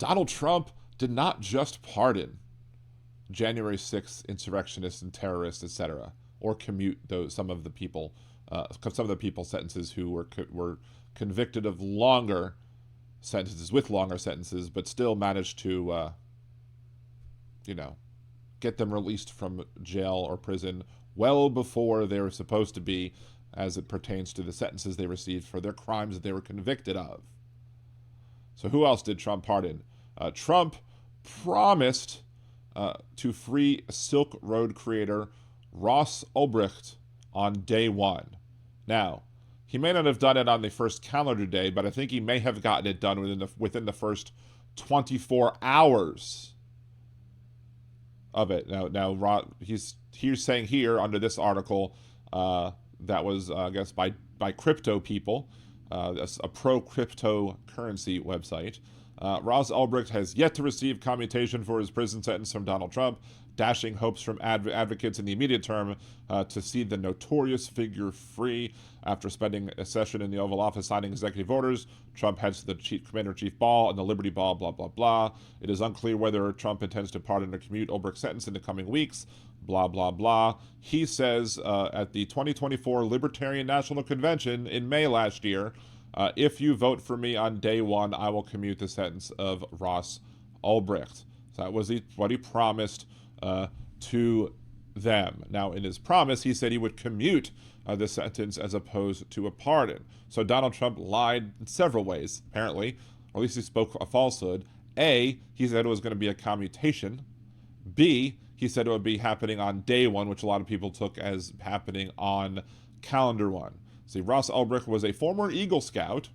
Donald Trump did not just pardon January 6th insurrectionists and terrorists, etc., or commute some of the people's sentences who were convicted of longer sentences with longer sentences, but still managed to, get them released from jail or prison well before they were supposed to be, as it pertains to the sentences they received for their crimes that they were convicted of. So who else did Trump pardon? Trump promised to free Silk Road creator Ross Ulbricht on day one. Now, he may not have done it on the first calendar day, but I think he may have gotten it done within the first 24 hours of it. Now, he's saying here under this article that was, I guess, by crypto people, that's a pro-cryptocurrency website. Ross Ulbricht has yet to receive commutation for his prison sentence from Donald Trump, dashing hopes from advocates in the immediate term to see the notorious figure free. After spending a session in the Oval Office signing executive orders, Trump heads to the Commander-in-Chief Ball and the Liberty Ball, blah, blah, blah. It is unclear whether Trump intends to pardon or commute Ulbricht's sentence in the coming weeks, blah, blah, blah. He says at the 2024 Libertarian National Convention in May last year, if you vote for me on day one, I will commute the sentence of Ross Ulbricht. So that was what he promised to them. Now, in his promise, he said he would commute the sentence as opposed to a pardon. So Donald Trump lied in several ways, apparently, or at least he spoke a falsehood. A, he said it was going to be a commutation. B, he said it would be happening on day one, which a lot of people took as happening on calendar one. See, Ross Ulbricht was a former Eagle Scout,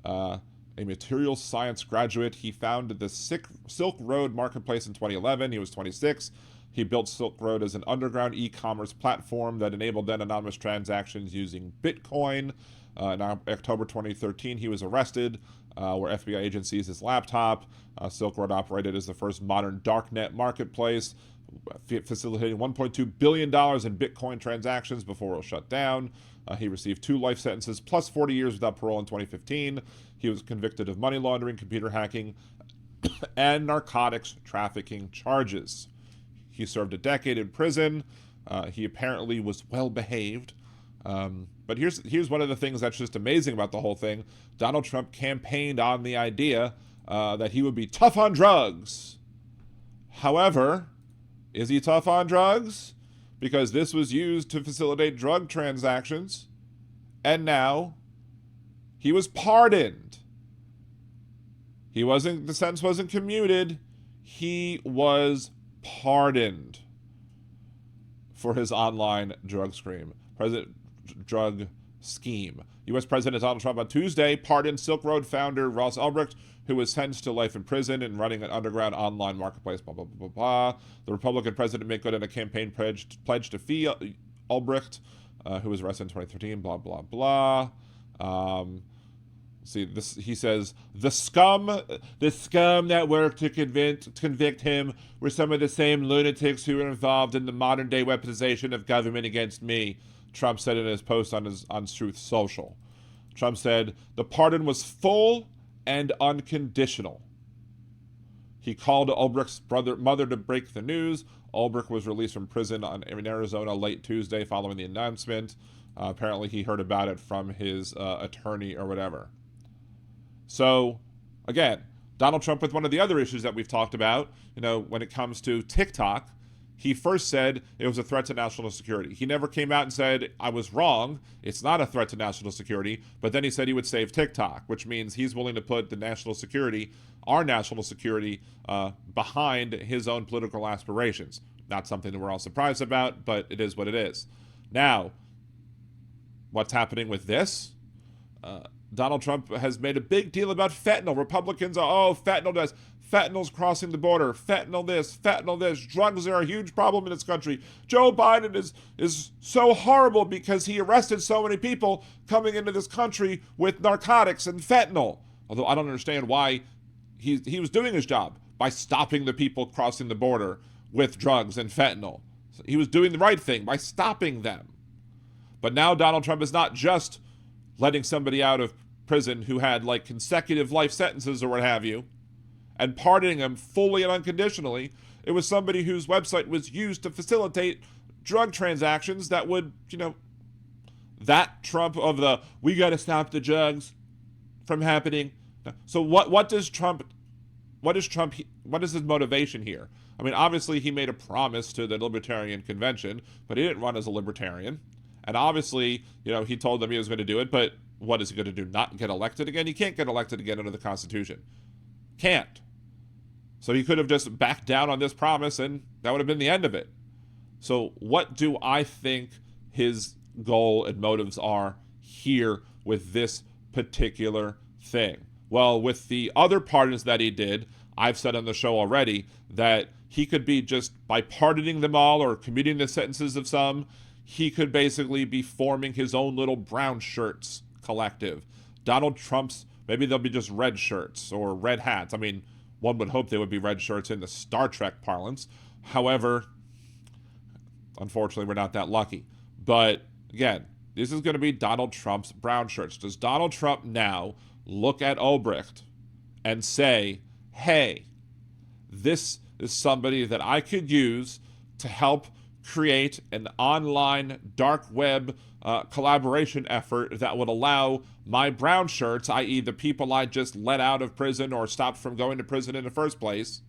a materials science graduate. He founded the Silk Road Marketplace in 2011. He was 26. He built Silk Road as an underground e-commerce platform that enabled then anonymous transactions using Bitcoin. In October 2013, he was arrested, where FBI agents seized his laptop. Silk Road operated as the first modern darknet marketplace, facilitating $1.2 billion in Bitcoin transactions before it was shut down. He received 2 life sentences plus 40 years without parole in 2015. He was convicted of money laundering, computer hacking, and narcotics trafficking charges. He served a decade in prison. He apparently was well behaved. But here's one of the things that's just amazing about the whole thing. Donald Trump campaigned on the idea that he would be tough on drugs. However, is he tough on drugs? Because this was used to facilitate drug transactions, and now he was pardoned. The sentence wasn't commuted. He was pardoned for his online drug scheme. U.S. President Donald Trump on Tuesday pardoned Silk Road founder Ross Ulbricht, who was sentenced to life in prison and running an underground online marketplace, blah, blah, blah, blah. The Republican president made good on a campaign pledge to free Ulbricht, who was arrested in 2013, blah, blah, blah. He says, the scum that worked to convict him were some of the same lunatics who were involved in the modern day weaponization of government against me, Trump said in his post on Truth Social. Trump said, the pardon was full and unconditional. He called Ulbricht's mother to break the news. Ulbricht was released from prison in Arizona late Tuesday following the announcement. Apparently he heard about it from his attorney or whatever. So, again, Donald Trump, with one of the other issues that we've talked about, when it comes to TikTok, he first said it was a threat to national security. He never came out and said, I was wrong, it's not a threat to national security, but then he said he would save TikTok, which means he's willing to put our national security, behind his own political aspirations. Not something that we're all surprised about, but it is what it is. Now, what's happening with this? Donald Trump has made a big deal about fentanyl. Republicans are, fentanyl's crossing the border. Fentanyl this. Drugs are a huge problem in this country. Joe Biden is so horrible because he arrested so many people coming into this country with narcotics and fentanyl. Although I don't understand why he was doing his job by stopping the people crossing the border with drugs and fentanyl. So he was doing the right thing by stopping them. But now Donald Trump is not just letting somebody out of prison who had consecutive life sentences or what have you, and pardoning him fully and unconditionally. It was somebody whose website was used to facilitate drug transactions that would, that Trump of the "we got to stop the drugs" from happening. So what is his motivation here? I mean, obviously he made a promise to the Libertarian Convention, but he didn't run as a libertarian. And obviously, he told them he was going to do it, but what is he going to do? Not get elected again? He can't get elected again under the Constitution. Can't. So he could have just backed down on this promise and that would have been the end of it. So what do I think his goal and motives are here with this particular thing? Well, with the other pardons that he did, I've said on the show already that he could be just by pardoning them all or commuting the sentences of some, he could basically be forming his own little brown shirts collective. Donald Trump's, maybe they'll be just red shirts or red hats. I mean, one would hope they would be red shirts in the Star Trek parlance. However, unfortunately, we're not that lucky. But again, this is going to be Donald Trump's brown shirts. Does Donald Trump now look at Ulbricht and say, hey, this is somebody that I could use to help create an online dark web collaboration effort that would allow my brown shirts, i.e. the people I just let out of prison or stopped from going to prison in the first place,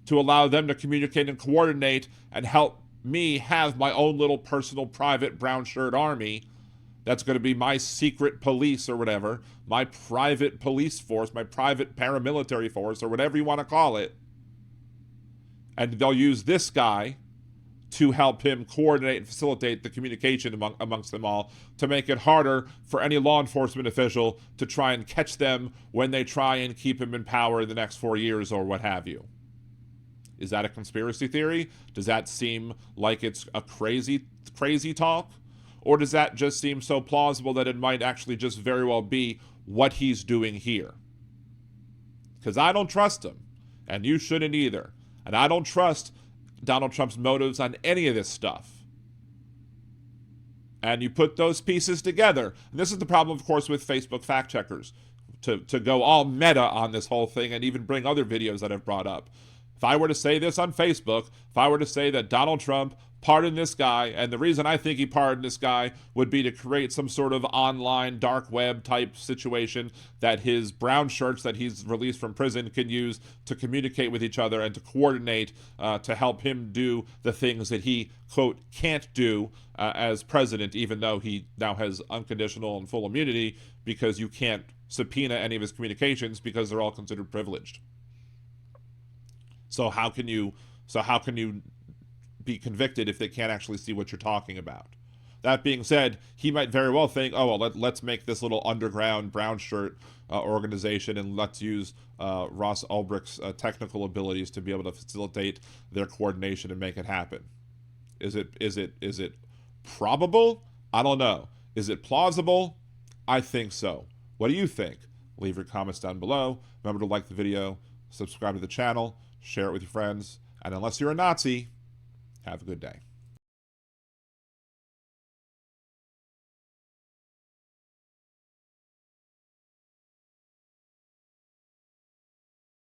to allow them to communicate and coordinate and help me have my own little personal private brown shirt army that's going to be my secret police or whatever, my private police force, my private paramilitary force, or whatever you want to call it. And they'll use this guy to help him coordinate and facilitate the communication amongst them all to make it harder for any law enforcement official to try and catch them when they try and keep him in power in the next 4 years or what have you. Is that a conspiracy theory? Does that seem like it's a crazy talk? Or does that just seem so plausible that it might actually just very well be what he's doing here? Because I don't trust him, and you shouldn't either. And I don't trust Donald Trump's motives on any of this stuff. And you put those pieces together. And this is the problem, of course, with Facebook fact checkers, to go all meta on this whole thing and even bring other videos that I've brought up. If I were to say this on Facebook, if I were to say that Donald Trump pardoned this guy, and the reason I think he pardoned this guy would be to create some sort of online dark web type situation that his brown shirts that he's released from prison can use to communicate with each other and to coordinate to help him do the things that he, quote, can't do as president, even though he now has unconditional and full immunity because you can't subpoena any of his communications because they're all considered privileged. So how can you be convicted if they can't actually see what you're talking about? That being said, he might very well think, oh, well, let's make this little underground brown shirt organization and let's use Ross Ulbricht's technical abilities to be able to facilitate their coordination and make it happen. Is it probable? I don't know. Is it plausible? I think so. What do you think? Leave your comments down below. Remember to like the video, subscribe to the channel, share it with your friends, and unless you're a Nazi, have a good day.